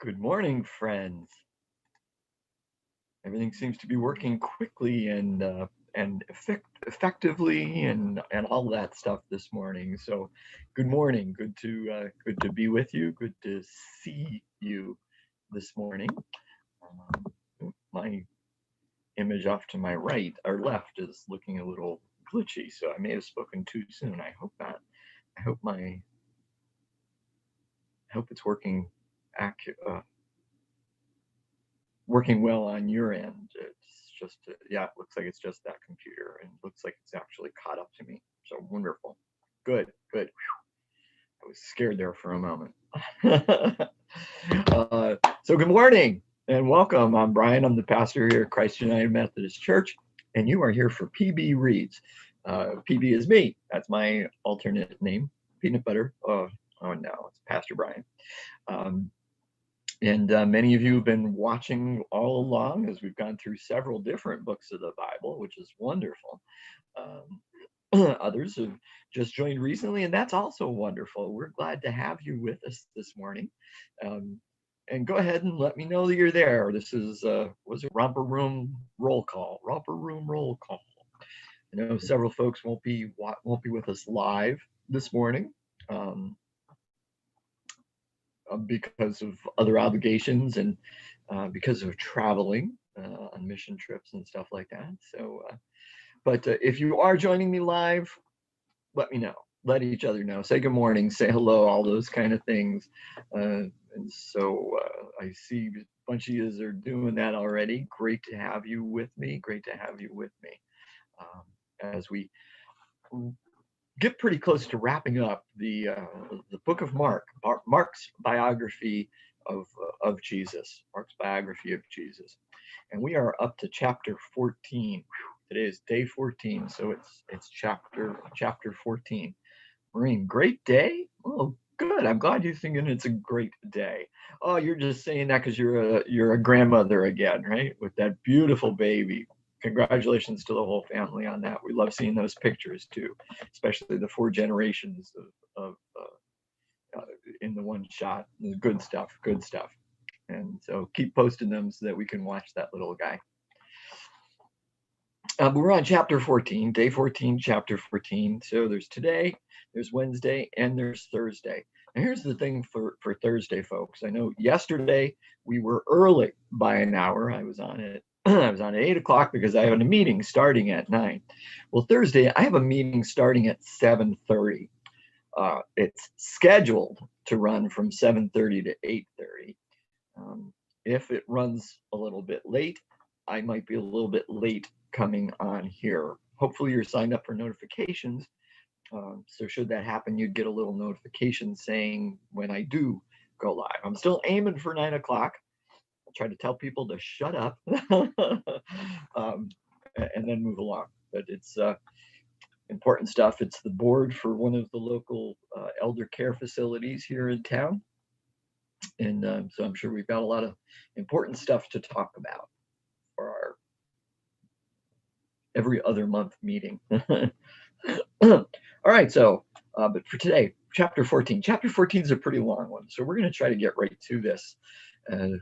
Good morning, friends. Everything seems to be working quickly and effectively and all that stuff this morning. So, good morning. Good to be with you. Good to see you this morning. My image off to my right or left is looking a little glitchy, so I may have spoken too soon. I hope not. I hope my I hope it's working accurate. Working well on your end. It's just, yeah, it looks like it's just that computer and looks like it's actually caught up to me. So wonderful. Good, good. Whew. I was scared there for a moment. So good morning and welcome. I'm Brian. I'm the pastor here at Christ United Methodist Church, and you are here for PB Reads. PB is me. That's my alternate name, Peanut Butter. Oh no, it's Pastor Brian. And many of you have been watching all along as we've gone through several different books of the Bible, which is wonderful. Others have just joined recently, and that's also wonderful. We're glad to have you with us this morning. And go ahead and let me know that you're there. This is, was it Romper Room Roll Call? Romper Room Roll Call. I know several folks won't be with us live this morning. Because of other obligations and because of traveling on mission trips and stuff like that. So, but if you are joining me live, let me know. Let each other know. Say good morning, say hello, all those kind of things. And so I see a bunch of you are doing that already. Great to have you with me. Great to have you with me as we get pretty close to wrapping up the book of Mark's biography of Jesus, Mark's biography of Jesus, and we are up to chapter 14. Today is day 14, so it's chapter 14. Maureen, great day. Oh, good. I'm glad you're thinking it's a great day. Oh, you're just saying that because you're a grandmother again, right? With that beautiful baby. Congratulations to the whole family on that. We love seeing those pictures too, especially the 4 generations of in the one shot. Good stuff, good stuff. And so keep posting them so that we can watch that little guy. But we're on chapter 14, day 14, chapter 14. So there's today, there's Wednesday, and there's Thursday. Now here's the thing for Thursday, folks. I know yesterday we were early by an hour. I was on at 8 o'clock because I have a meeting starting at 9. Well, Thursday, I have a meeting starting at 7:30. It's scheduled to run from 7:30 to 8:30. If it runs a little bit late, I might be a little bit late coming on here. Hopefully you're signed up for notifications. So should that happen, you'd get a little notification saying when I do go live. I'm still aiming for 9 o'clock. I try to tell people to shut up and then move along. But it's important stuff. It's the board for one of the local elder care facilities here in town. And so I'm sure we've got a lot of important stuff to talk about for our every other month meeting. All right, so, but for today, chapter 14. Chapter 14 is a pretty long one, so we're going to try to get right to this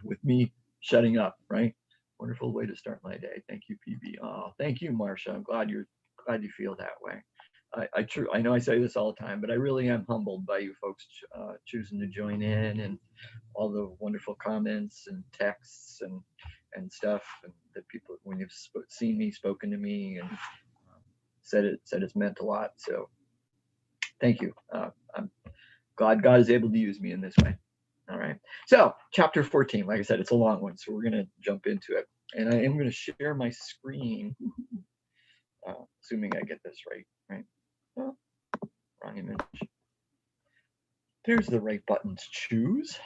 with me shutting up, right? Wonderful way to start my day. Thank you, PB. Oh, thank you, Marcia. I'm glad you feel that way. I know I say this all the time, but I really am humbled by you folks choosing to join in and all the wonderful comments and texts and stuff, and that people, when you've seen me, spoken to me, and said it's meant a lot. So thank you. I'm glad God is able to use me in this way. All right. So chapter 14, like I said, it's a long one, so we're going to jump into it. And I am going to share my screen, assuming I get this right? Oh, wrong image. There's the right button to choose.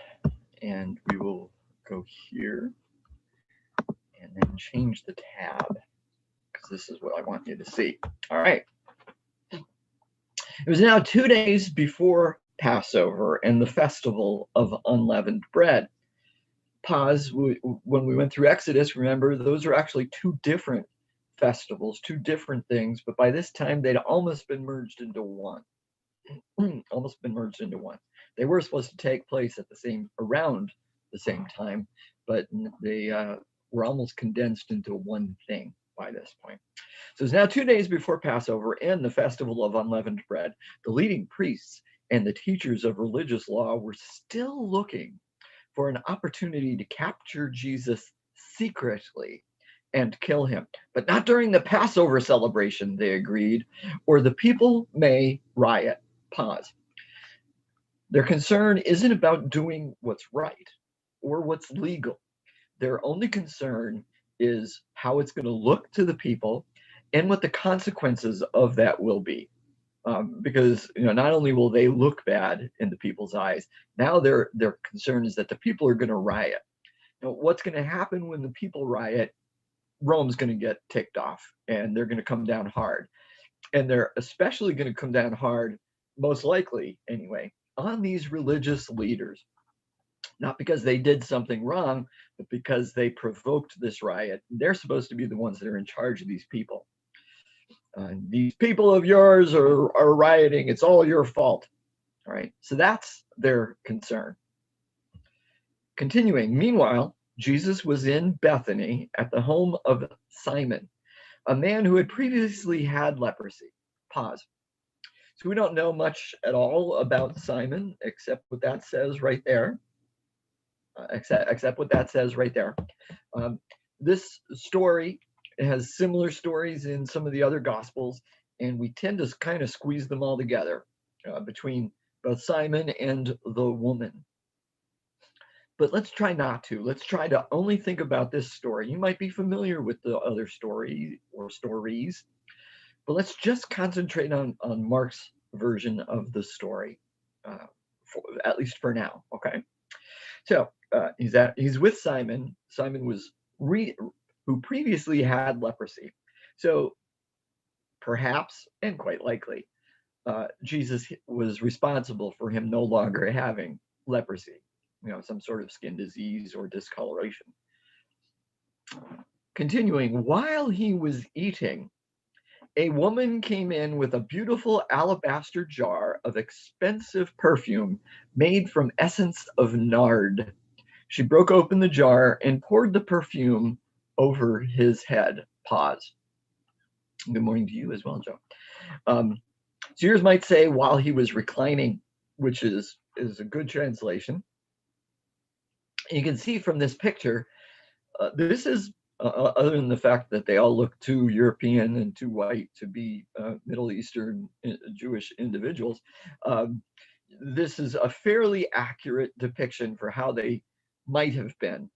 And we will go here and then change the tab because this is what I want you to see. All right. It was now 2 days before Passover and the festival of unleavened bread. Pause. When we went through Exodus, remember, those are actually 2 different festivals, 2 different things, but by this time they'd almost been merged into one. Almost been merged into one. They were supposed to take place at around the same time, but they were almost condensed into one thing by this point. So it's now 2 days before Passover and the festival of unleavened bread. The leading priests and the teachers of religious law were still looking for an opportunity to capture Jesus secretly and kill him, but not during the Passover celebration, they agreed, or the people may riot. Pause. Their concern isn't about doing what's right or what's legal. Their only concern is how it's going to look to the people and what the consequences of that will be. Because not only will they look bad in the people's eyes, now their concern is that the people are going to riot. What's going to happen when the people riot? Rome's going to get ticked off, and they're going to come down hard. And they're especially going to come down hard, most likely anyway, on these religious leaders. Not because they did something wrong, but because they provoked this riot. They're supposed to be the ones that are in charge of these people. These people of yours are rioting. It's all your fault. All right. So that's their concern. Continuing, meanwhile, Jesus was in Bethany at the home of Simon, a man who had previously had leprosy. Pause. So we don't know much at all about Simon, except what that says right there. Except what that says right there. This story has similar stories in some of the other Gospels, and we tend to kind of squeeze them all together between both Simon and the woman. But let's try not to. Let's try to only think about this story. You might be familiar with the other story or stories, but let's just concentrate on Mark's version of the story, at least for now, okay? So he's with Simon. Simon was who previously had leprosy. So perhaps, and quite likely, Jesus was responsible for him no longer having leprosy, some sort of skin disease or discoloration. Continuing, while he was eating, a woman came in with a beautiful alabaster jar of expensive perfume made from essence of nard. She broke open the jar and poured the perfume over his head. Pause. Good morning to you as well, Joe. So yours might say while he was reclining, which is a good translation. You can see from this picture, this is, other than the fact that they all look too European and too white to be Middle Eastern Jewish individuals, this is a fairly accurate depiction for how they might have been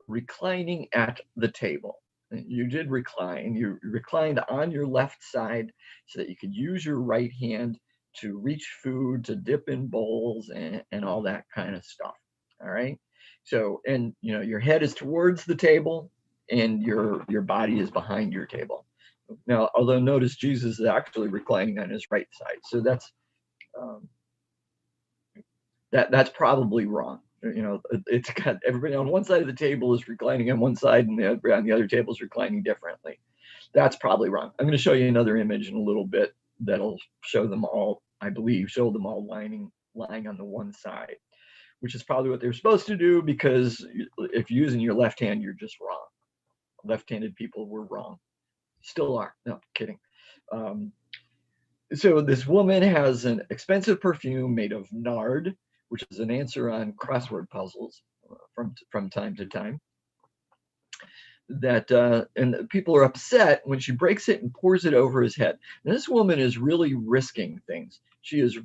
reclining at the table. You did recline. You reclined on your left side so that you could use your right hand to reach food, to dip in bowls, and all that kind of stuff. All right. So, and your head is towards the table, and your body is behind your table. Now, although notice Jesus is actually reclining on his right side, so that's probably wrong. It's got everybody on one side of the table is reclining on one side, and on the other table is reclining differently. That's probably wrong. I'm going to show you another image in a little bit that'll show them all, I believe, lying on the one side, which is probably what they're supposed to do, because if you're using your left hand, you're just wrong. Left-handed people were wrong. Still are. No, kidding. So this woman has an expensive perfume made of nard, which is an answer on crossword puzzles from time to time. And people are upset when she breaks it and pours it over his head. And this woman is really risking things. She is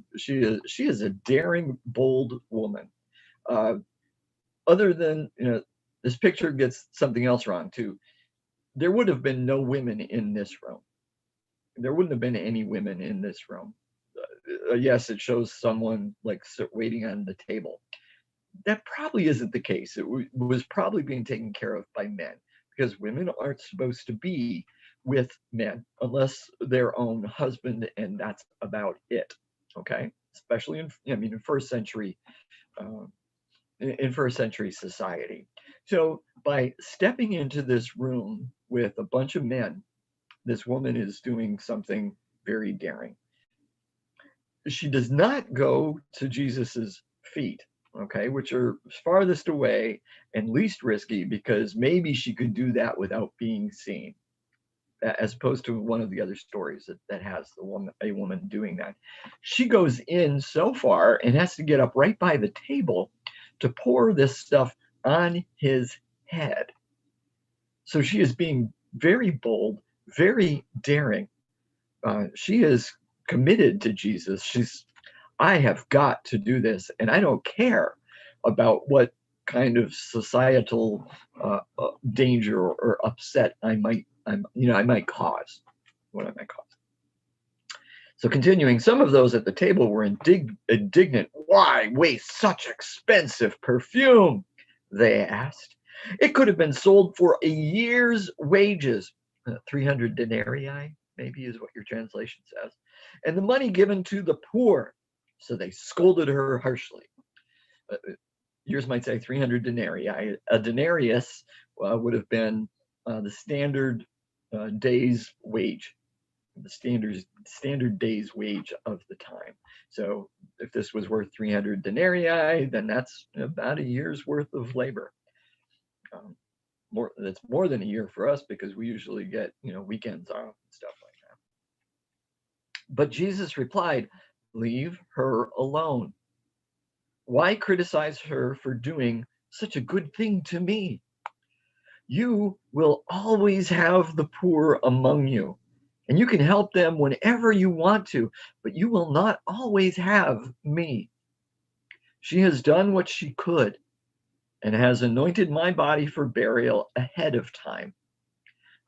a daring, bold woman. Other than this picture gets something else wrong too. There would have been no women in this room. There wouldn't have been any women in this room. Yes, it shows someone like waiting on the table. That probably isn't the case. It was probably being taken care of by men, because women aren't supposed to be with men unless their own husband, and that's about it. Okay, especially in first century society. So by stepping into this room with a bunch of men, this woman is doing something very daring. She does not go to Jesus's feet. okay, which are farthest away and least risky because maybe she could do that without being seen, as opposed to one of the other stories that has a woman doing that. She goes in so far and has to get up right by the table to pour this stuff on his head. So she is being very bold, very daring. She is committed to Jesus. I have got to do this, and I don't care about what kind of societal danger or upset I might cause. What I might cause. So continuing, some of those at the table were indignant. Why waste such expensive perfume? They asked. It could have been sold for a year's wages. 300 denarii, maybe, is what your translation says. And the money given to the poor. So they scolded her harshly. Yours might say 300 denarii. A denarius would have been the standard day's wage, the standard day's wage of the time. So if this was worth 300 denarii, then that's about a year's worth of labor. That's more than a year for us because we usually get weekends off and stuff like that. But Jesus replied, "Leave her alone. Why criticize her for doing such a good thing to me? You will always have the poor among you, and you can help them whenever you want to, but you will not always have me. She has done what she could and has anointed my body for burial ahead of time.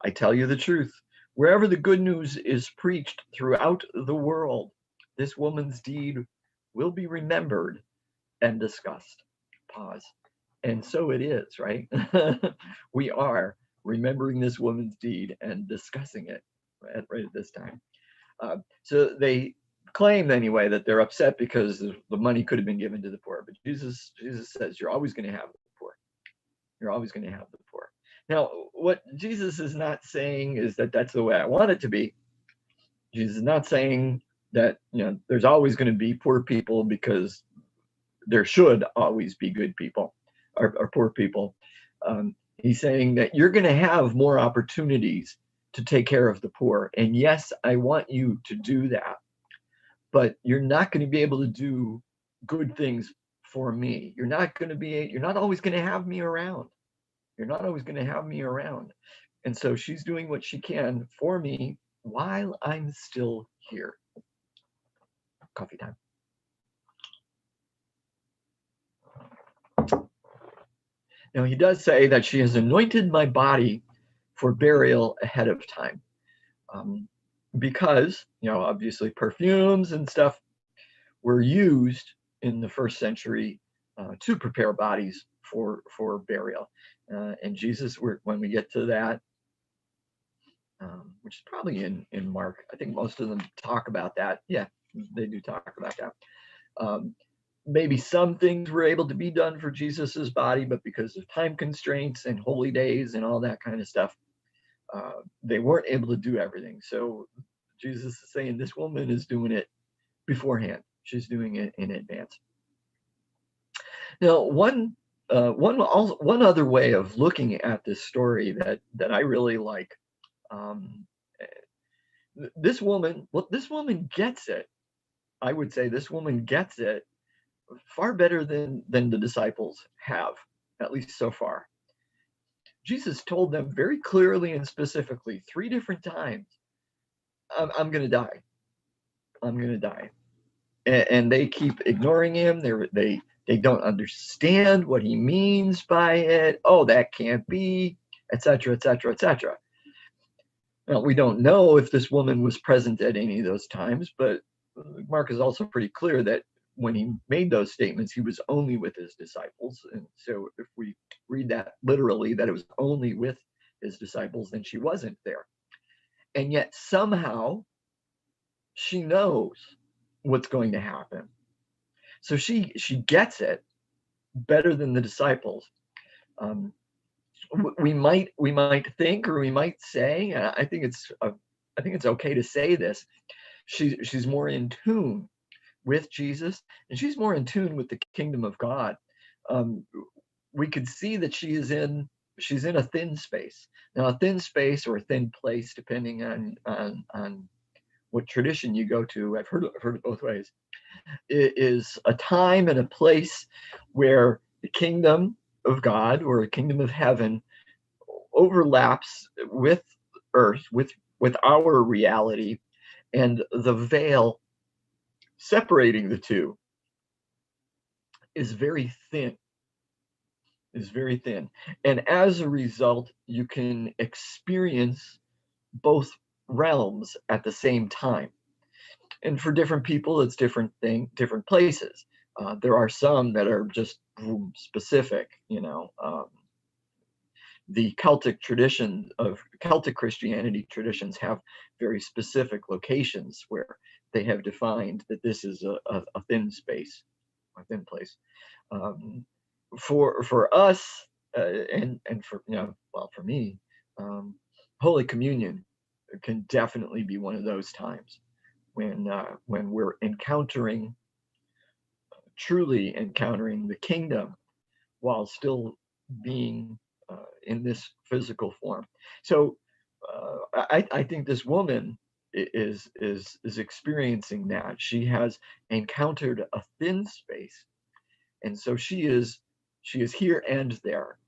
I tell you the truth, wherever the good news is preached throughout the world, this woman's deed will be remembered and discussed." Pause. And so it is, right? We are remembering this woman's deed and discussing it right at this time. So they claim anyway that they're upset because the money could have been given to the poor. But Jesus says, you're always going to have the poor. You're always going to have the poor. Now, what Jesus is not saying is that that's the way I want it to be. Jesus is not saying that there's always going to be poor people, because there should always be good people or poor people. He's saying that you're going to have more opportunities to take care of the poor. And yes, I want you to do that, but you're not going to be able to do good things for me. You're not always going to have me around. You're not always going to have me around. And so she's doing what she can for me while I'm still here. Coffee time. Now, he does say that she has anointed my body for burial ahead of time, because, obviously perfumes and stuff were used in the first century to prepare bodies for burial. And Jesus, when we get to that, which is probably in Mark, I think most of them talk about that. Yeah, they do talk about that. Maybe some things were able to be done for Jesus's body, but because of time constraints and holy days and all that kind of stuff, they weren't able to do everything. So Jesus is saying this woman is doing it beforehand. She's doing it in advance. Now, one other way of looking at this story that I really like, this woman gets it. I would say this woman gets it far better than the disciples have, at least so far. Jesus told them very clearly and specifically 3 different times, I'm going to die. I'm going to die. And they keep ignoring him. They don't understand what he means by it. Oh, that can't be, etc., etc., etc. Now, we don't know if this woman was present at any of those times, but Mark is also pretty clear that when he made those statements, he was only with his disciples. And so if we read that literally, that it was only with his disciples, then she wasn't there. And yet somehow she knows what's going to happen. So she gets it better than the disciples. We might think, or we might say, I think it's okay to say this, she's more in tune with Jesus, and she's more in tune with the kingdom of God. Um, we could see that she's in a thin space. Now, a thin space or a thin place, depending on what tradition you go to. I've heard it both ways. It is a time and a place where the kingdom of God or the kingdom of heaven overlaps with earth, with our reality, and the veil separating the two is very thin. And as a result, you can experience both realms at the same time. And for different people, it's different places. There are some that are just specific, the Celtic Christianity traditions have very specific locations where they have defined that this is a thin space, a thin place. For us, and for for me, Holy Communion can definitely be one of those times when we're truly encountering the kingdom while still being in this physical form. So I think this woman is experiencing that. She has encountered a thin space, and so she is here and there.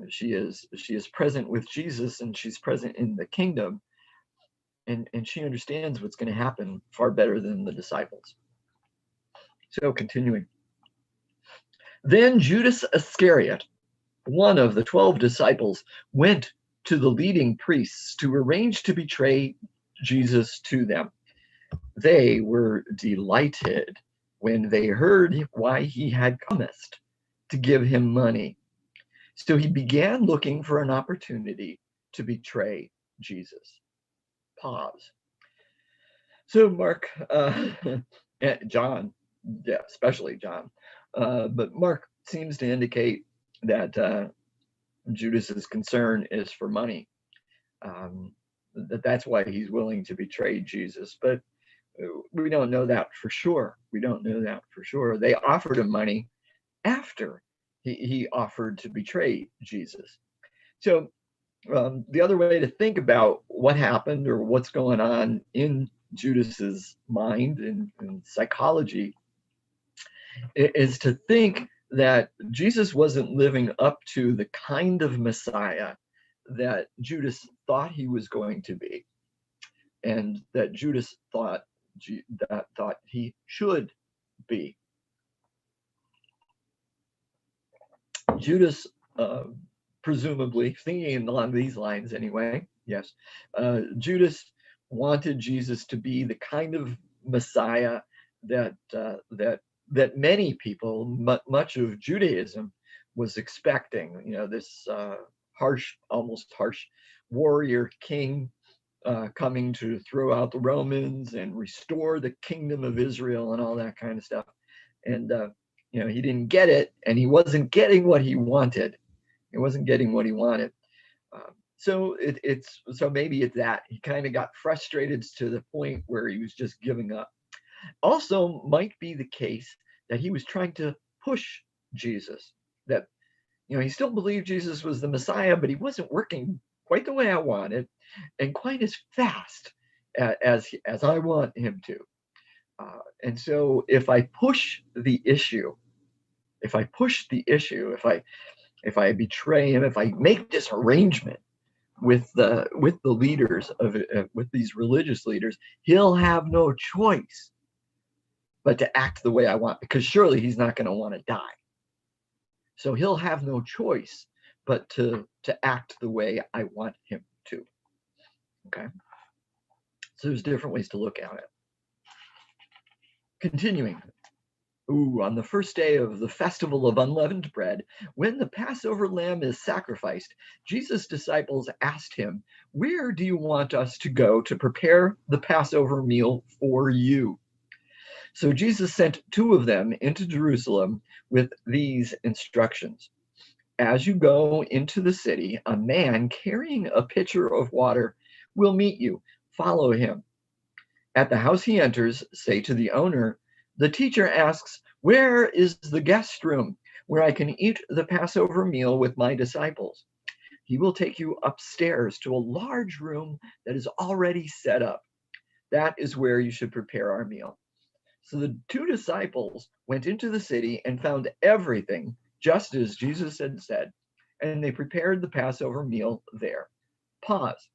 She is present with Jesus, and she's present in the kingdom, and she understands what's going to happen far better than the disciples. So continuing. Then Judas Iscariot, one of the 12 disciples, went to the leading priests to arrange to betray Jesus to them. They were delighted when they heard why he had promised to give him money. So he began looking for an opportunity to betray Jesus. Pause. So Mark, John, yeah, especially John, but Mark seems to indicate that Judas's concern is for money. That's why he's willing to betray Jesus. But we don't know that for sure. They offered him money after he offered to betray Jesus. So the other way to think about what happened or what's going on in Judas's mind and psychology is to think that Jesus wasn't living up to the kind of Messiah that Judas thought he was going to be, and that Judas thought he should be. Judas, presumably, thinking along these lines anyway, yes, Judas wanted Jesus to be the kind of Messiah that many people, much of Judaism, was expecting. This almost harsh warrior king coming to throw out the Romans and restore the kingdom of Israel and all that kind of stuff. And he didn't get it, and he wasn't getting what he wanted. So maybe it's that he kind of got frustrated to the point where he was just giving up. Also, might be the case that he was trying to push Jesus. That he still believed Jesus was the Messiah, but he wasn't working quite the way I wanted, and quite as fast as I want him to. And so, if I push the issue, if I betray him, if I make this arrangement with the leaders with these religious leaders, he'll have no choice but to act the way I want, because surely he's not going to want to die. So he'll have no choice but to act the way I want him to. Okay. So there's different ways to look at it. Continuing. On the first day of the festival of unleavened bread, when the Passover lamb is sacrificed, Jesus' disciples asked him, "Where do you want us to go to prepare the Passover meal for you?" So Jesus sent 2 of them into Jerusalem with these instructions. As you go into the city, a man carrying a pitcher of water will meet you. Follow him. At the house he enters, say to the owner, The teacher asks, "Where is the guest room where I can eat the Passover meal with my disciples?" He will take you upstairs to a large room that is already set up. That is where you should prepare our meal. So the two disciples went into the city and found everything just as Jesus had said, and they prepared the Passover meal there. Pause.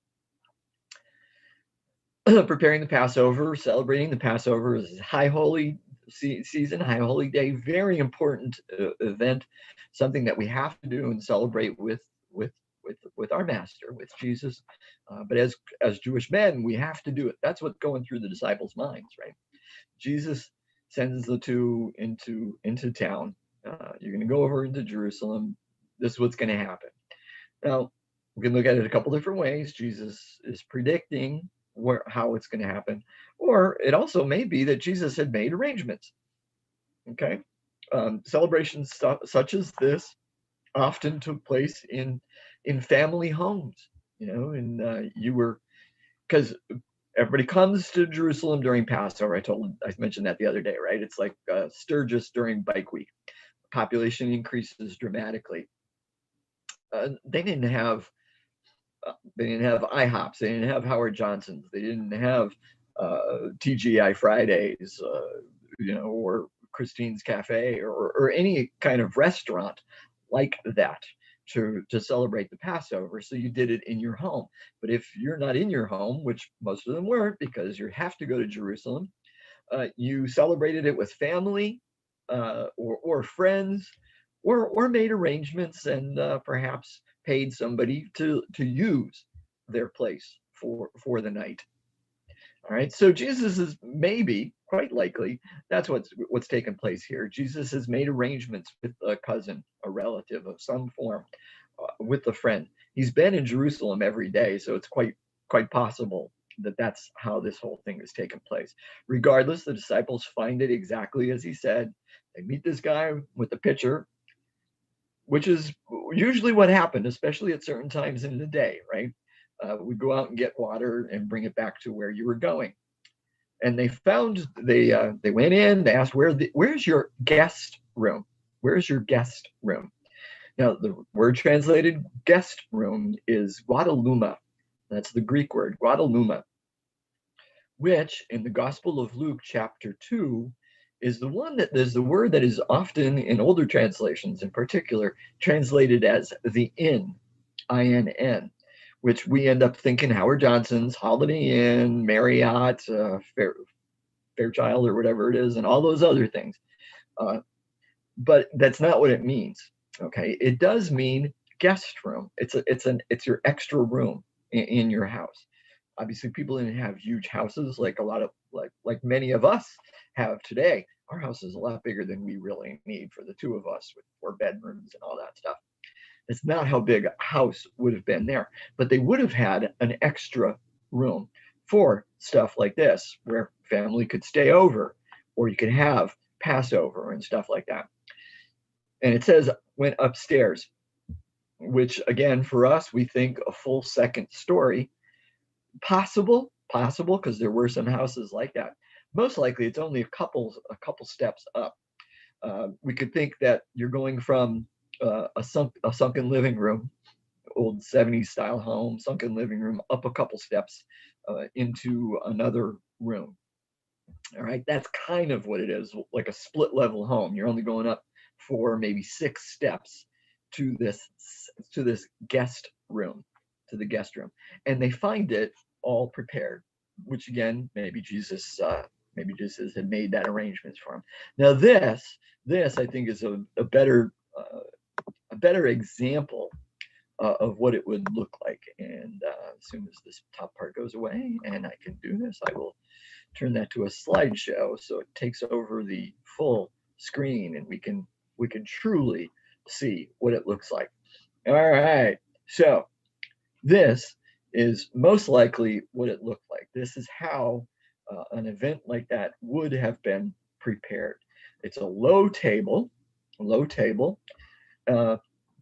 Preparing the Passover, celebrating the Passover is high holy season, high holy day, very important event, something that we have to do and celebrate with our Master, with Jesus. But as Jewish men, we have to do it. That's what's going through the disciples' minds, right? Jesus sends the two into town. You're going to go over into Jerusalem. This is what's going to happen. Now, we can look at it a couple different ways. Jesus is predicting how it's going to happen, or it also may be that Jesus had made arrangements. Okay, celebrations such as this often took place in family homes. And you were, because everybody comes to Jerusalem during Passover. I mentioned that the other day, right? It's like Sturgis during Bike Week. Population increases dramatically. They didn't have IHOPs. They didn't have Howard Johnson's. They didn't have TGI Fridays, or Christine's Cafe, or any kind of restaurant like that to celebrate the Passover. So you did it in your home. But if you're not in your home, which most of them weren't, because you have to go to Jerusalem, you celebrated it with family or friends, or made arrangements and perhaps paid somebody to use their place for the night. All right, so Jesus is maybe, quite likely, that's what's taken place here. Jesus has made arrangements with a cousin, a relative of some form, with a friend. He's been in Jerusalem every day, so it's quite possible that that's how this whole thing has taken place. Regardless, the disciples find it exactly as he said. They meet this guy with the pitcher, which is usually what happened, especially at certain times in the day, right? We go out and get water and bring it back to where you were going. And they went in, they asked, where's your guest room? Where's your guest room? Now, the word translated guest room is guadaluma. That's the Greek word, guadaluma, which in the Gospel of Luke, chapter 2, is the word that is often in older translations in particular translated as the inn, I-N-N, which we end up thinking Howard Johnson's, Holiday Inn, Marriott, Fairchild, or whatever it is, and all those other things. But that's not what it means. Okay, it does mean guest room. It's your extra room in your house. Obviously, people didn't have huge houses like like many of us have today. Our house is a lot bigger than we really need for the two of us, with 4 bedrooms and all that stuff. It's not how big a house would have been there, but they would have had an extra room for stuff like this, where family could stay over, or you could have Passover and stuff like that. And it says went upstairs, which again, for us, we think a full second story. Possible, because there were some houses like that. Most likely, it's only a couple steps up. We could think that you're going from a sunken living room, old 70s style home, sunken living room, up a couple steps into another room. All right, that's kind of what it is, like a split level home. You're only going up 4, maybe 6 steps to this guest room, and they find it all prepared, which again, maybe Jesus had made that arrangements for him. Now this I think is a better example of what it would look like. And as soon as this top part goes away and I can do this, I will turn that to a slideshow so it takes over the full screen and we can truly see what it looks like. All right, so this is most likely what it looked like. This is how an event like that would have been prepared. It's a low table,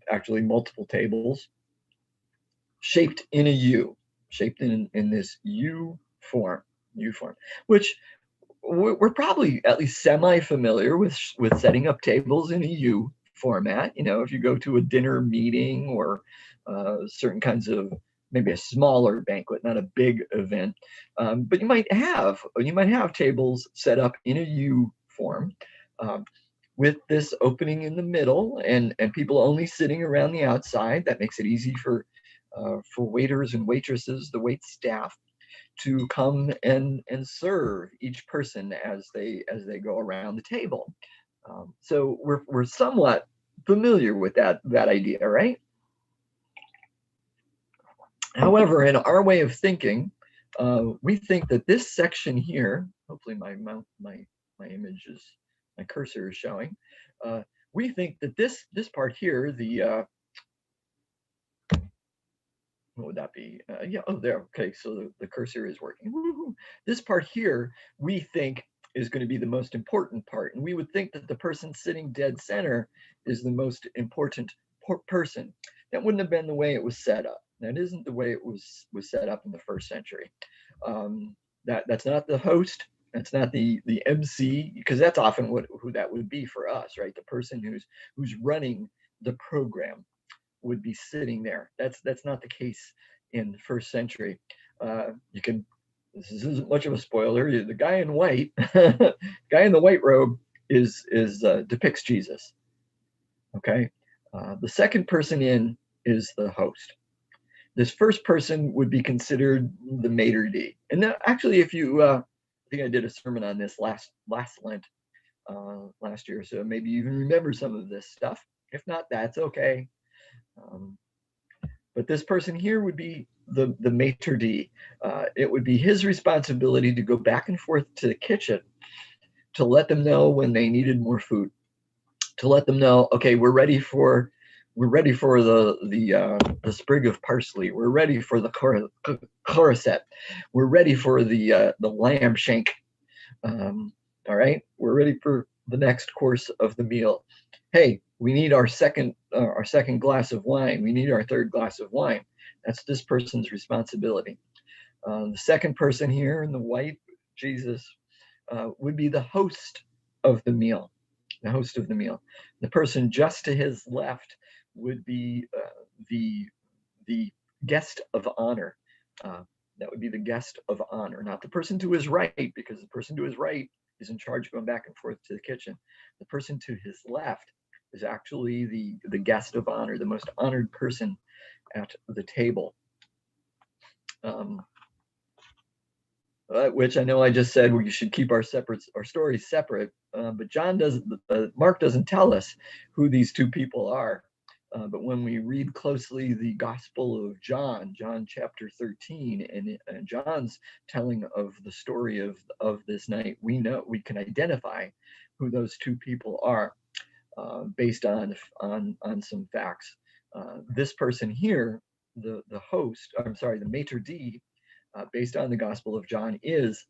actually multiple tables, shaped in a U, shaped in this U form, which we're probably at least semi-familiar with setting up tables in a U format. If you go to a dinner meeting or certain kinds of, maybe a smaller banquet, not a big event, but you might have tables set up in a U form, um, with this opening in the middle, and people only sitting around the outside. That makes it easy for waiters and waitresses, the wait staff, to come and serve each person as they go around the table. So we're somewhat familiar with that idea, right? However, in our way of thinking, we think that this section here, hopefully my image is, my cursor is showing. We think that this part here, what would that be? Yeah, oh, there. Okay, so the cursor is working. Woo-hoo. This part here, we think, is going to be the most important part. And we would think that the person sitting dead center is the most important person. That wouldn't have been the way it was set up. That isn't the way it was set up in the first century. That's not the host. That's not the MC, because that's often who that would be for us, right? The person who's running the program would be sitting there. That's not the case in the first century. This isn't much of a spoiler. The guy in white, guy in the white robe is depicts Jesus. Okay, the second person in is the host. This first person would be considered the maitre d'. And now, actually, if you, I think I did a sermon on this last Lent, last year, so maybe you even remember some of this stuff. If not, that's okay. But this person here would be the maitre d'. It would be his responsibility to go back and forth to the kitchen to let them know when they needed more food, to let them know, okay, we're ready for the sprig of parsley. We're ready for the corset. We're ready for the lamb shank. All right, we're ready for the next course of the meal. Hey, we need our second glass of wine. We need our third glass of wine. That's this person's responsibility. The second person here in the white, Jesus, would be the host of the meal. The host of the meal. The person just to his left would be the guest of honor. That would be the guest of honor, not the person to his right, because the person to his right is in charge of going back and forth to the kitchen. The person to his left is actually the guest of honor, the most honored person at the table. Which I know I just said we should keep our stories separate, but Mark doesn't tell us who these two people are. But when we read closely the Gospel of John chapter 13, and John's telling of the story of this night, we can identify who those two people are, based on some facts. This person here, the maitre d', based on the Gospel of John, is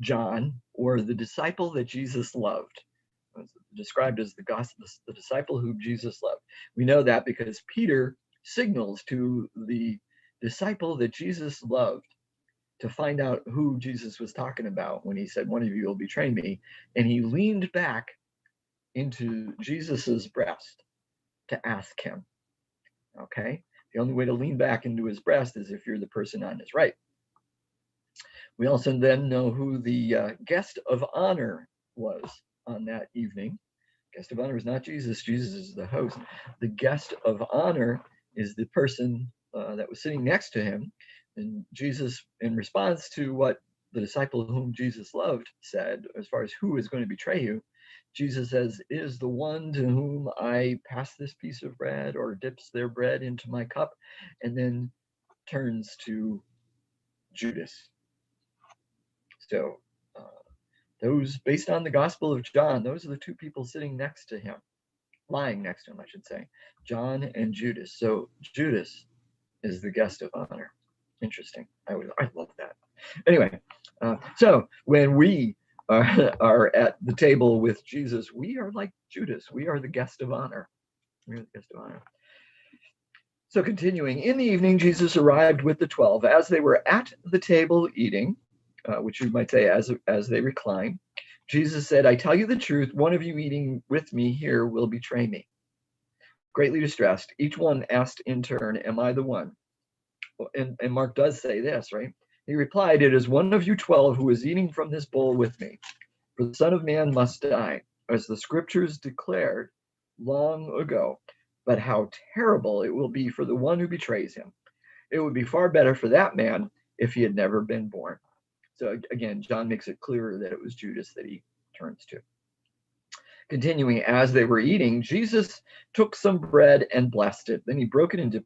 John, or the disciple that Jesus loved. It's described as the disciple whom Jesus loved. We know that because Peter signals to the disciple that Jesus loved to find out who Jesus was talking about when he said, "One of you will betray me," and he leaned back into Jesus's breast to ask him. Okay, the only way to lean back into his breast is if you're the person on his right. We also then know who the guest of honor was on that evening. Guest of honor is not Jesus. Jesus is the host. The guest of honor is the person that was sitting next to him. And Jesus, in response to what the disciple whom Jesus loved said, as far as who is going to betray you, Jesus says, "Is the one to whom I pass this piece of bread," or dips their bread into my cup, and then turns to Judas. So those, based on the Gospel of John, those are the two people sitting next to him, lying next to him, I should say, John and Judas. So Judas is the guest of honor. Interesting. I love that. Anyway, so when we are at the table with Jesus, we are like Judas. We are the guest of honor. We are the guest of honor. So continuing, in the evening, Jesus arrived with the 12. As they were at the table eating, which you might say as they recline. Jesus said, I tell you the truth, one of you eating with me here will betray me. Greatly distressed, each one asked in turn, am I the one? And Mark does say this, right? He replied, it is one of you 12 who is eating from this bowl with me. For the Son of Man must die, as the scriptures declared long ago. But how terrible it will be for the one who betrays him. It would be far better for that man if he had never been born. So again, John makes it clearer that it was Judas that he turns to. Continuing, as they were eating, Jesus took some bread and blessed it. Then he broke it into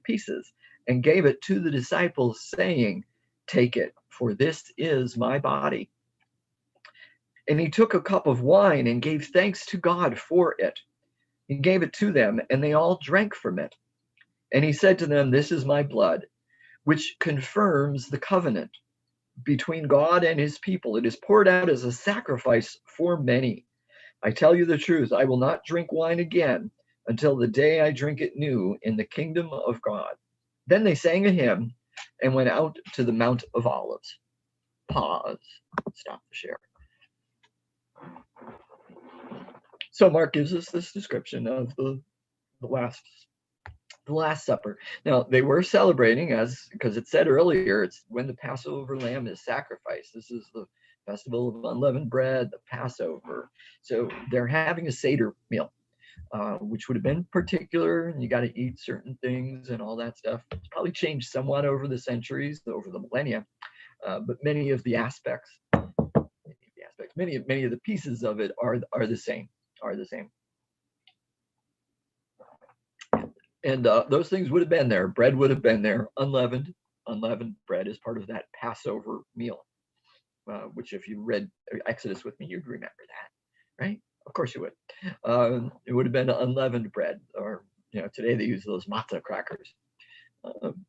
pieces and gave it to the disciples, saying, take it, for this is my body. And he took a cup of wine and gave thanks to God for it. He gave it to them, and they all drank from it. And he said to them, this is my blood, which confirms the covenant between God and his people. It is poured out as a sacrifice for many. I tell you the truth, I will not drink wine again until the day I drink it new in the kingdom of God. Then they sang a hymn and went out to the Mount of Olives. Pause. Stop the share. So Mark gives us this description of the Last Supper. Now, they were celebrating, because it said earlier, it's when the Passover lamb is sacrificed. This is the festival of unleavened bread, the Passover. So they're having a Seder meal, which would have been particular, and you got to eat certain things and all that stuff. It's probably changed somewhat over the centuries, over the millennia, but many of the aspects, many of the pieces of it are the same. And those things would have been there. Bread would have been there. Unleavened bread is part of that Passover meal, which if you read Exodus with me, you'd remember that, right? Of course you would. It would have been unleavened bread, or today they use those matzah crackers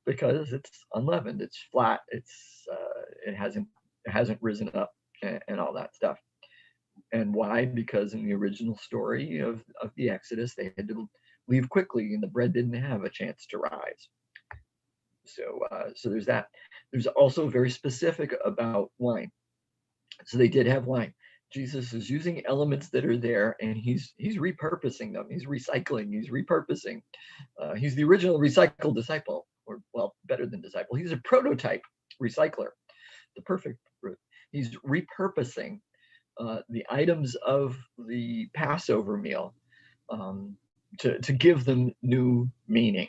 because it's unleavened. It's flat. It hasn't risen up and all that stuff. And why? Because in the original story of the Exodus, they had to leave quickly, and the bread didn't have a chance to rise. So there's that. There's also very specific about wine. So they did have wine. Jesus is using elements that are there, and he's repurposing them. He's recycling. He's repurposing. He's the original recycled disciple, or well, better than disciple. He's a prototype recycler, the perfect fruit. He's repurposing the items of the Passover meal to give them new meaning,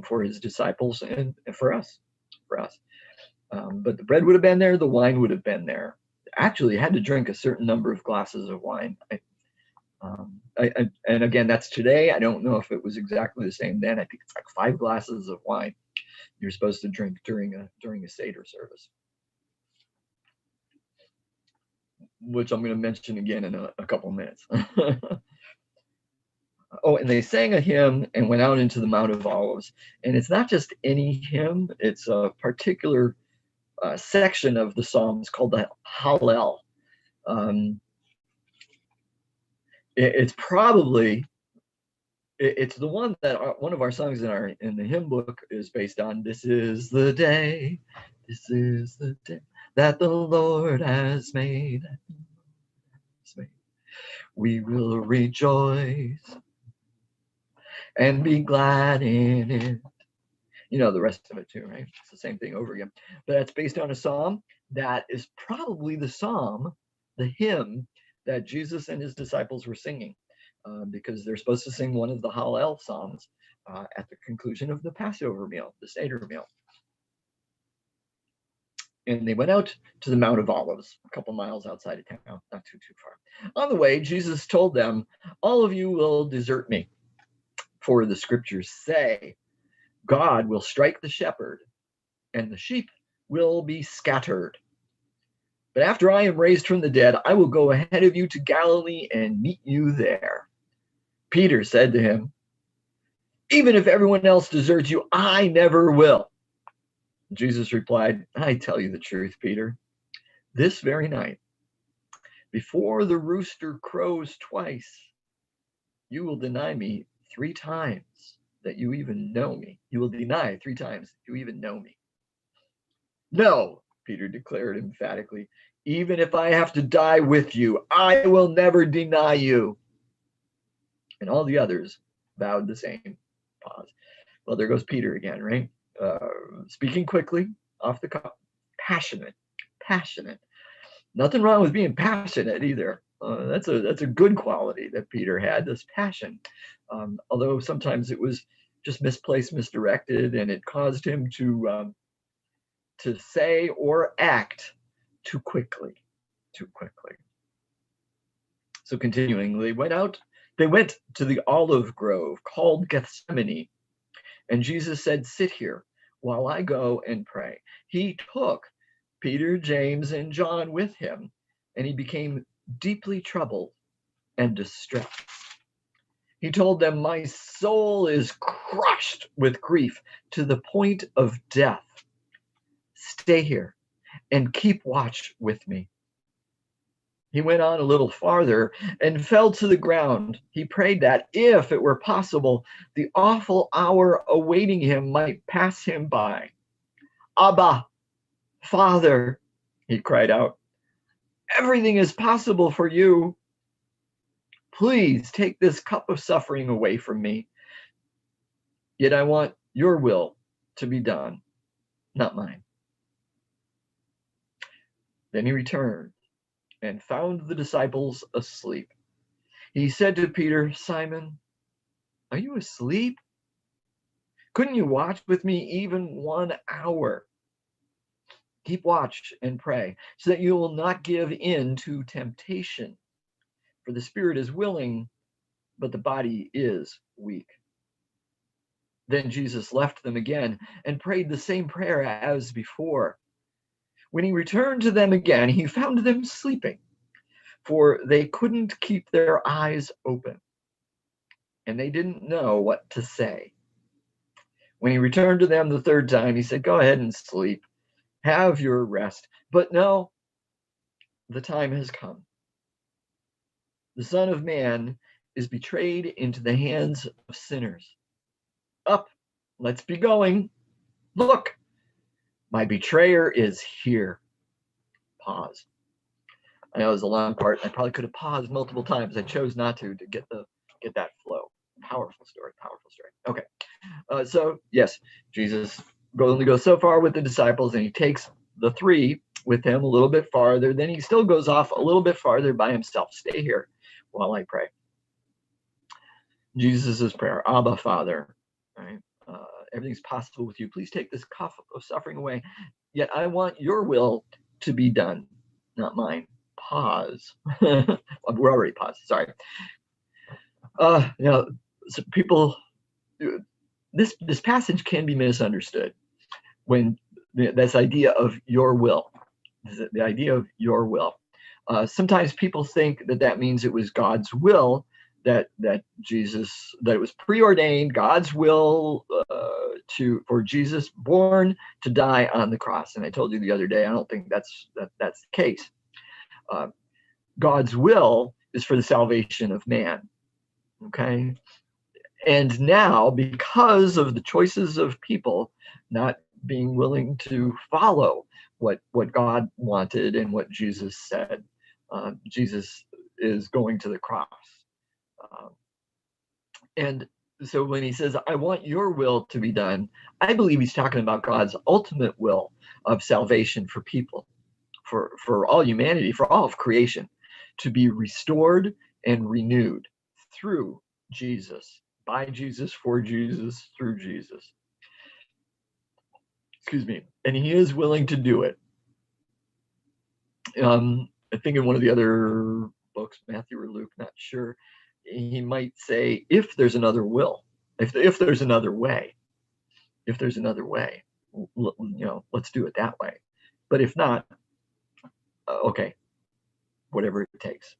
for his disciples and for us. But the bread would have been there, the wine would have been there. Actually, had to drink a certain number of glasses of wine. And again, that's today. I don't know if it was exactly the same then. I think it's like 5 glasses of wine you're supposed to drink during a Seder service, which I'm going to mention again in a couple minutes. Oh, and they sang a hymn and went out into the Mount of Olives. And it's not just any hymn, it's a particular section of the Psalms called the Hallel. It's the one that one of our songs in the hymn book is based on. This is the day that the Lord has made. We will rejoice and be glad in it. You know the rest of it too, right? It's the same thing over again. But that's based on a psalm that is probably the hymn that Jesus and his disciples were singing, because they're supposed to sing one of the Hallel psalms at the conclusion of the Passover meal, the Seder meal. And they went out to the Mount of Olives, a couple miles outside of town, not too far. On the way, Jesus told them, all of you will desert me, for the scriptures say, God will strike the shepherd, and the sheep will be scattered. But after I am raised from the dead, I will go ahead of you to Galilee and meet you there. Peter said to him, even if everyone else deserts you, I never will. Jesus replied, I tell you the truth, Peter. This very night, before the rooster crows twice, you will deny me 3 times that you even know me. You will deny 3 times you even know me. No, Peter declared emphatically. Even if I have to die with you, I will never deny you. And all the others vowed the same. Pause. Well, there goes Peter again, right? Speaking quickly, off the cuff, passionate. Nothing wrong with being passionate either. That's a good quality that Peter had, this passion. Although sometimes it was just misplaced, misdirected, and it caused him to say or act too quickly. So continuing, they went to the olive grove called Gethsemane, and Jesus said, sit here while I go and pray. He took Peter, James, and John with him, and he became deeply troubled and distressed. He told them, my soul is crushed with grief to the point of death. Stay here and keep watch with me. He went on a little farther and fell to the ground. He prayed that, if it were possible, the awful hour awaiting him might pass him by. Abba, Father, he cried out, everything is possible for you. Please take this cup of suffering away from me. Yet I want your will to be done, not mine. Then he returned and found the disciples asleep. He said to Peter, Simon, are you asleep? Couldn't you watch with me even 1 hour? Keep watch and pray so that you will not give in to temptation. For the spirit is willing, but the body is weak. Then Jesus left them again and prayed the same prayer as before. When he returned to them again, he found them sleeping, for they couldn't keep their eyes open, and they didn't know what to say. When he returned to them the third time, he said, go ahead and sleep. Have your rest. But no, the time has come. The Son of Man is betrayed into the hands of sinners. Up, let's be going. Look, my betrayer is here. Pause. I know it was a long part. I probably could have paused multiple times. I chose not to get that flow. Powerful story. Okay. So yes, Jesus only goes so far with the disciples, and he takes the three with him a little bit farther. Then he still goes off a little bit farther by himself. Stay here while I pray. Jesus' prayer, Abba, Father, right? Everything's possible with you. Please take this cup of suffering away. Yet I want your will to be done, not mine. Pause. We're already paused. Sorry. So people, this passage can be misunderstood when this idea of your will, the idea of your will. Sometimes people think that means it was God's will that it was preordained, God's will for Jesus born to die on the cross. And I told you the other day, I don't think that's the case. God's will is for the salvation of man. Okay. And now, because of the choices of people not being willing to follow what God wanted and what Jesus said, Jesus is going to the cross. And so when he says, I want your will to be done, I believe he's talking about God's ultimate will of salvation for people, for all humanity, for all of creation, to be restored and renewed through Jesus, by Jesus, for Jesus, through Jesus. Excuse me. And he is willing to do it. I think in one of the other books, Matthew or Luke, not sure, he might say, if there's another will, if there's another way, let's do it that way. But if not, okay, whatever it takes.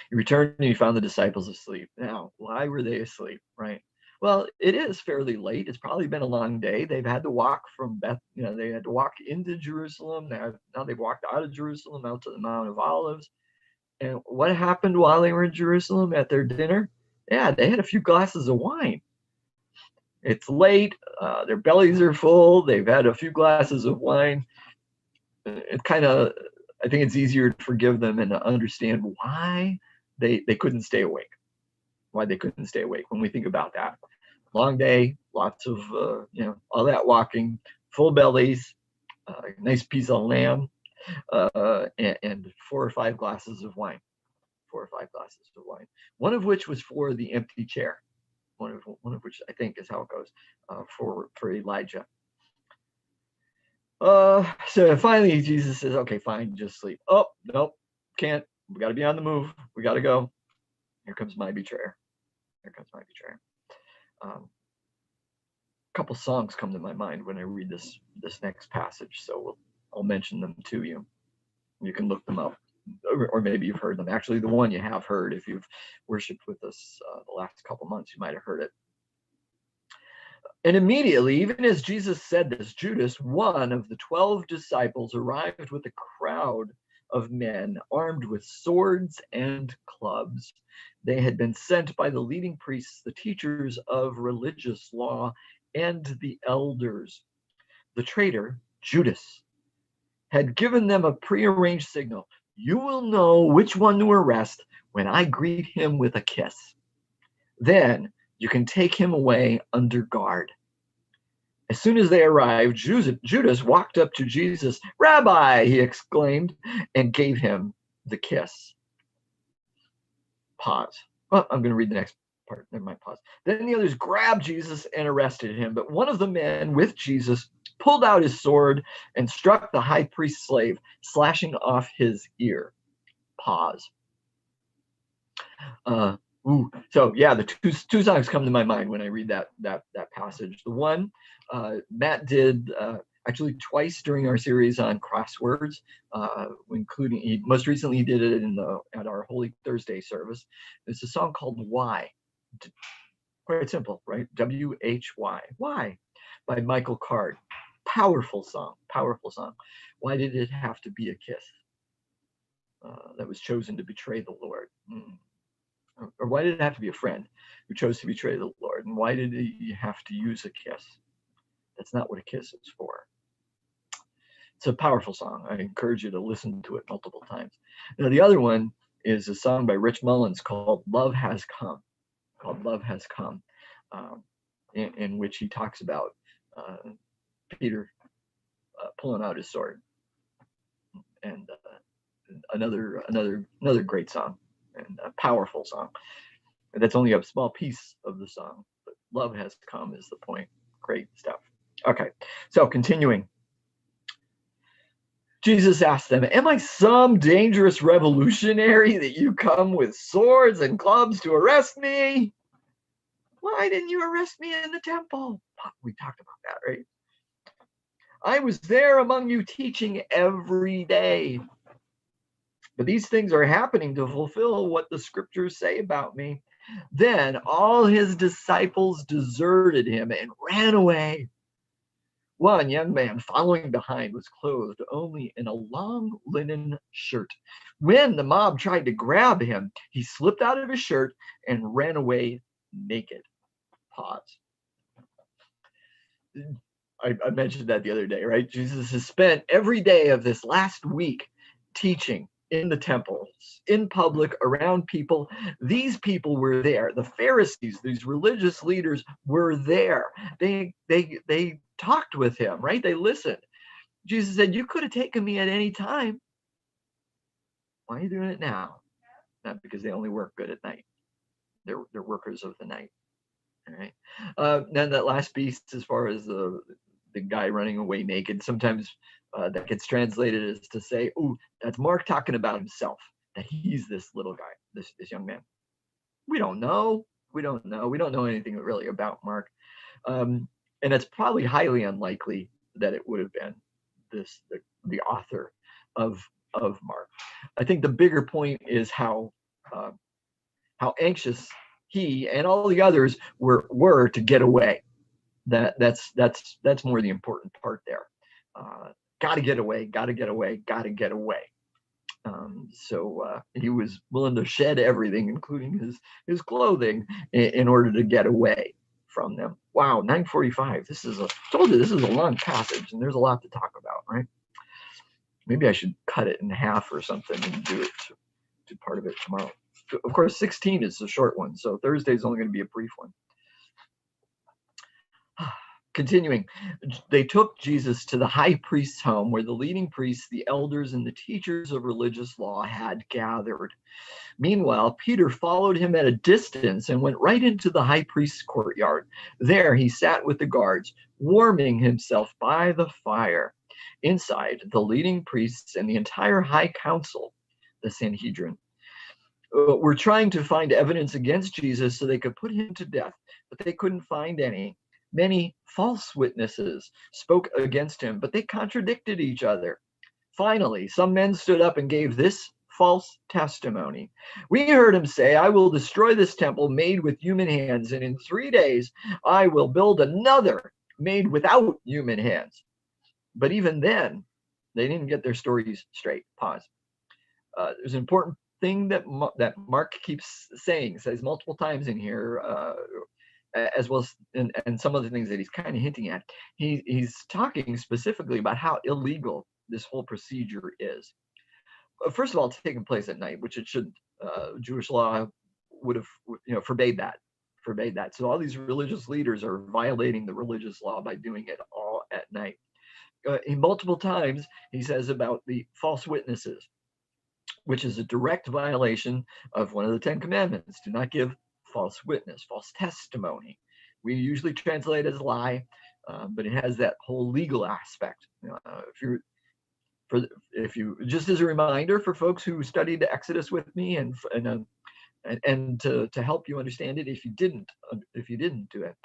He returned and he found the disciples asleep. Now, why were they asleep, right? Well, it is fairly late. It's probably been a long day. They've had to walk from they had to walk into Jerusalem. Now they've walked out of Jerusalem out to the Mount of Olives. And what happened while they were in Jerusalem at their dinner? Yeah, they had a few glasses of wine. It's late. Their bellies are full. They've had a few glasses of wine. It kind of, I think it's easier to forgive them and to understand why they couldn't stay awake. Why they couldn't stay awake when we think about that. Long day, lots of, all that walking, full bellies, nice piece of lamb, and 4 or 5 glasses of wine. 4 or 5 glasses of wine. One of which was for the empty chair. One of which I think is how it goes for Elijah. So finally Jesus says, okay, fine, just sleep. Oh, nope, can't. We got to be on the move. We got to go. Here comes my betrayer. Here comes my betrayer. A couple songs come to my mind when I read this next passage, so I'll mention them to you. You can look them up, or maybe you've heard them. Actually, the one you have heard, if you've worshipped with us the last couple months, you might have heard it. And immediately, even as Jesus said this, Judas, one of the 12 disciples, arrived with a crowd of men armed with swords and clubs. They had been sent by the leading priests, the teachers of religious law, and the elders. The traitor, Judas, had given them a prearranged signal. You will know which one to arrest when I greet him with a kiss. Then you can take him away under guard. As soon as they arrived, Judas walked up to Jesus. Rabbi, he exclaimed, and gave him the kiss. Pause. Well, I'm going to read the next part. Never mind, pause. Then the others grabbed Jesus and arrested him. But one of the men with Jesus pulled out his sword and struck the high priest's slave, slashing off his ear. Pause. So yeah, the two songs come to my mind when I read that passage. The one Matt did actually twice during our series on crosswords, including most recently he did it at our Holy Thursday service. It's a song called "Why." Quite simple, right? W-H-Y. Why? By Michael Card. Powerful song. Powerful song. Why did it have to be a kiss that was chosen to betray the Lord? Or why did it have to be a friend who chose to betray the Lord? And why did he have to use a kiss? That's not what a kiss is for. It's a powerful song. I encourage you to listen to it multiple times. Now, the other one is a song by Rich Mullins called Love Has Come. In which he talks about Peter pulling out his sword. And another great song. And a powerful song. And that's only a small piece of the song, but love has come is the point. Great stuff. Okay, so continuing. Jesus asked them, am I some dangerous revolutionary that you come with swords and clubs to arrest me? Why didn't you arrest me in the temple? We talked about that, right? I was there among you teaching every day. But these things are happening to fulfill what the scriptures say about me. Then all his disciples deserted him and ran away. One young man following behind was clothed only in a long linen shirt. When the mob tried to grab him, he slipped out of his shirt and ran away naked. Pause. I mentioned that the other day, right? Jesus has spent every day of this last week teaching in the temples, in public, around people. These people were there. The Pharisees, these religious leaders, were there. They talked with him, right? They listened. Jesus said, you could have taken me at any time. Why are you doing it now? Not because they only work good at night. They're workers of the night. All right. Then that last piece, as far as the guy running away naked, sometimes that gets translated as to say, oh, that's Mark talking about himself, that he's this little guy, this young man. We don't know. We don't know anything really about Mark. And it's probably highly unlikely that it would have been the author of Mark. I think the bigger point is how anxious he and all the others were to get away. That's more the important part there. Got to get away. So he was willing to shed everything, including his clothing, in order to get away from them. Wow, 9:45. Told you this is a long passage, and there's a lot to talk about, right? Maybe I should cut it in half or something and do part of it tomorrow. Of course, 16 is a short one, so Thursday is only going to be a brief one. Continuing, they took Jesus to the high priest's home, where the leading priests, the elders, and the teachers of religious law had gathered. Meanwhile, Peter followed him at a distance and went right into the high priest's courtyard. There he sat with the guards, warming himself by the fire. Inside, the leading priests and the entire high council, the Sanhedrin, were trying to find evidence against Jesus so they could put him to death, but they couldn't find any. Many false witnesses spoke against him, but they contradicted each other. Finally, some men stood up and gave this false testimony. We heard him say, "I will destroy this temple made with human hands, and in 3 days I will build another made without human hands." But even then, they didn't get their stories straight. Pause. There's an important thing that Mark keeps saying, says multiple times in here, as well as and some of the things that he's kind of hinting at. He's talking specifically about how illegal this whole procedure is. First of all, it's taking place at night, which it shouldn't. Jewish law would have, forbade that. So all these religious leaders are violating the religious law by doing it all at night. Multiple times he says about the false witnesses, which is a direct violation of one of the 10 commandments. Do not give false witness, false testimony. We usually translate as lie, but it has that whole legal aspect. If you just as a reminder for folks who studied Exodus with me, and to help you understand it, if you didn't do it,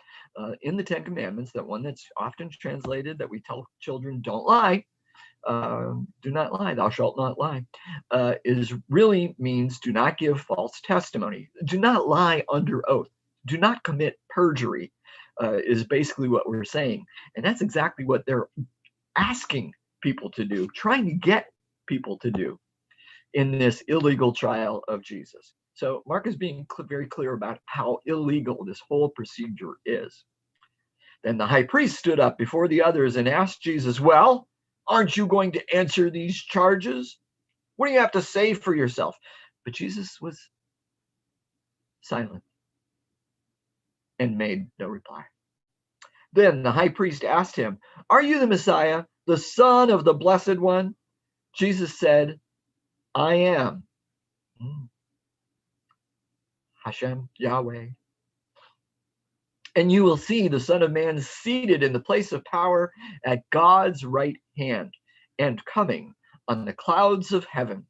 in the 10 Commandments, that one that's often translated that we tell children, don't lie, do not lie, thou shalt not lie, really means do not give false testimony, do not lie under oath, do not commit perjury, is basically what we're saying. And that's exactly what they're asking people to do, trying to get people to do in this illegal trial of Jesus. So Mark is being very clear about how illegal this whole procedure is. Then the high priest stood up before the others and asked Jesus, "Well, aren't you going to answer these charges? What do you have to say for yourself?" But Jesus was silent and made no reply. Then the high priest asked him, "Are you the Messiah, the Son of the Blessed One?" Jesus said, "I am." Hashem, Yahweh. "And you will see the Son of Man seated in the place of power at God's right hand and coming on the clouds of heaven."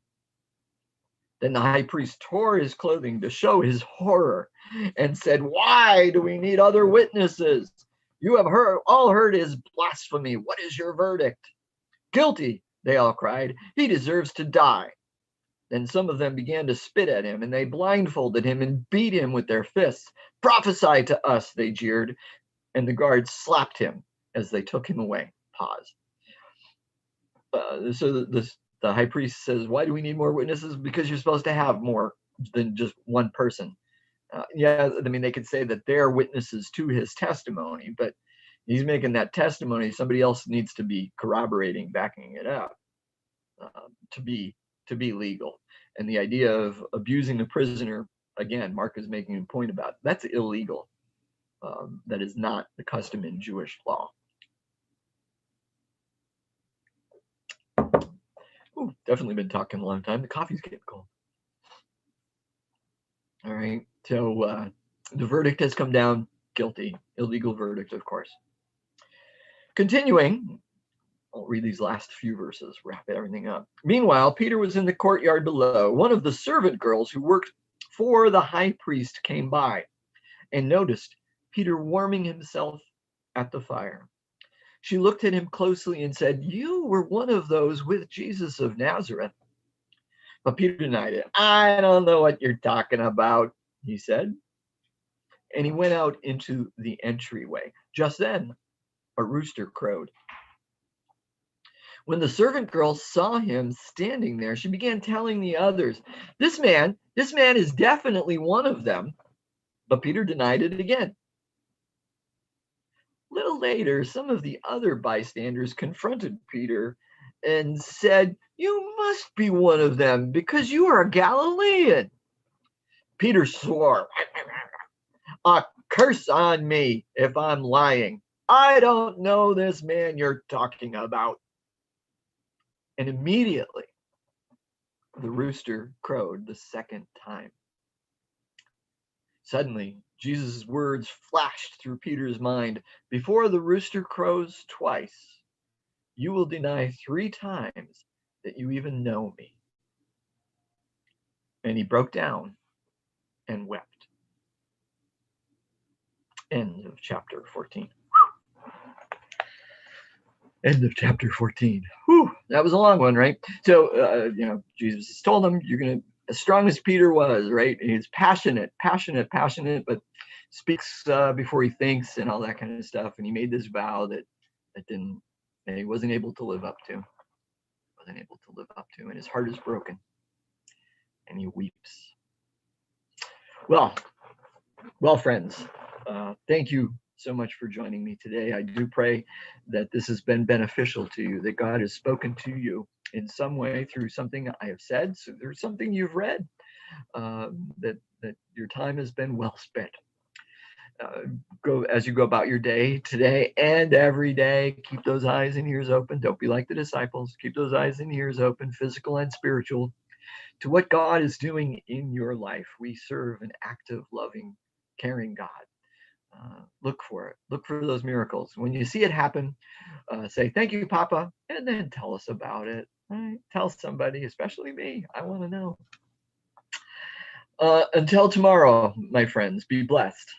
Then the high priest tore his clothing to show his horror and said, "Why do we need other witnesses? You have all heard his blasphemy. What is your verdict?" "Guilty," they all cried. "He deserves to die." Then some of them began to spit at him, and they blindfolded him and beat him with their fists. "Prophesy to us," they jeered, and the guards slapped him as they took him away. Pause. So the high priest says, "Why do we need more witnesses?" Because you're supposed to have more than just one person. They could say that they're witnesses to his testimony, but he's making that testimony. Somebody else needs to be corroborating, backing it up to be legal. And the idea of abusing the prisoner, again, Mark is making a point about, that's illegal. That is not the custom in Jewish law. Ooh, definitely been talking a long time. The coffee's getting cold. All right, so the verdict has come down guilty. Illegal verdict, of course. Continuing, I'll read these last few verses, wrap everything up. "Meanwhile, Peter was in the courtyard below. One of the servant girls who worked for the high priest came by and noticed Peter warming himself at the fire. She looked at him closely and said, 'You were one of those with Jesus of Nazareth.' But Peter denied it. 'I don't know what you're talking about,' he said. And he went out into the entryway. Just then, a rooster crowed. When the servant girl saw him standing there, she began telling the others, this man is definitely one of them." But Peter denied it again. little later, some of the other bystanders confronted Peter and said, "You must be one of them because you are a Galilean." Peter swore, "A curse on me if I'm lying. I don't know this man you're talking about." And immediately the rooster crowed the second time. Suddenly, Jesus' words flashed through Peter's mind. "Before the rooster crows twice, you will deny 3 times that you even know me." And he broke down and wept. End of chapter 14. End of chapter 14. Whew, that was a long one, right? So, Jesus has told him, you're going to, as strong as Peter was, right? He's passionate, but speaks before he thinks and all that kind of stuff. And he made this vow that he wasn't able to live up to. And his heart is broken. And he weeps. Well, friends, thank you so much for joining me today. I do pray that this has been beneficial to you, that God has spoken to you in some way through something I have said, so there's something you've read, that your time has been well spent. Go as you go about your day today and every day. Keep those eyes and ears open. Don't be like the disciples. Keep those eyes and ears open, physical and spiritual, to what God is doing in your life. We serve an active, loving, caring God. Look for it. Look for those miracles. When you see it happen, say, "Thank you, Papa," and then tell us about it. Right? Tell somebody, especially me. I want to know. Until tomorrow, my friends, be blessed.